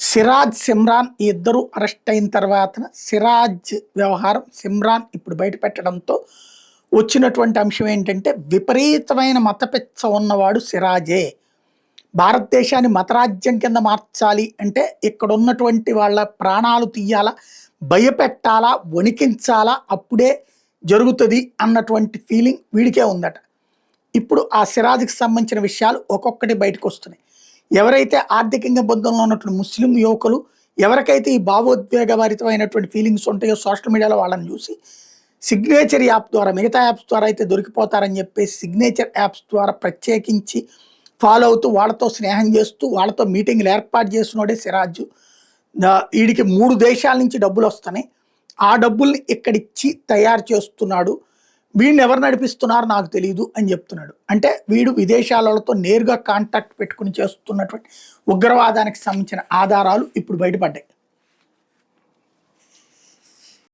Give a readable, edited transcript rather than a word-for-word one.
సిరాజ్, సిమ్రాన్ ఈ ఇద్దరు అరెస్ట్ అయిన తర్వాత సిరాజ్ వ్యవహారం సిమ్రాన్ ఇప్పుడు బయట పెట్టడంతో వచ్చినటువంటి అంశం ఏంటంటే విపరీతమైన మతపిచ్చ ఉన్నవాడు సిరాజే. భారతదేశాన్ని మతరాజ్యం కింద మార్చాలి అంటే ఇక్కడ ఉన్నటువంటి వాళ్ళ ప్రాణాలు తీయాలా, భయపెట్టాలా, వణికించాలా, అప్పుడే జరుగుతుంది అన్నటువంటి ఫీలింగ్ వీడికే ఉందట. ఇప్పుడు ఆ సిరాజ్కి సంబంధించిన విషయాలు ఒక్కొక్కటి బయటకు వస్తున్నాయి. ఎవరైతే ఆర్థికంగా ఇబ్బందుల్లో ఉన్నటువంటి ముస్లిం యువకులు, ఎవరికైతే ఈ భావోద్వేగభరితమైనటువంటి ఫీలింగ్స్ ఉంటాయో సోషల్ మీడియాలో వాళ్ళని చూసి సిగ్నేచర్ యాప్ ద్వారా, మిగతా యాప్స్ ద్వారా అయితే దొరికిపోతారని చెప్పేసి సిగ్నేచర్ యాప్స్ ద్వారా ప్రత్యేకించి ఫాలో అవుతూ వాళ్ళతో స్నేహం చేస్తూ వాళ్ళతో మీటింగ్లు ఏర్పాటు చేసినోడే సిరాజు. వీడికి 3 దేశాల నుంచి డబ్బులు వస్తున్నాయి. ఆ డబ్బుల్ని ఇక్కడిచ్చి తయారు చేస్తున్నాడు. వీడిని ఎవరు నడిపిస్తున్నారో నాకు తెలియదు అని చెప్తున్నాడు. అంటే వీడు విదేశాలతో నేరుగా కాంటాక్ట్ పెట్టుకుని చేస్తున్నటువంటి ఉగ్రవాదానికి సంబంధించిన ఆధారాలు ఇప్పుడు బయటపడ్డాయి.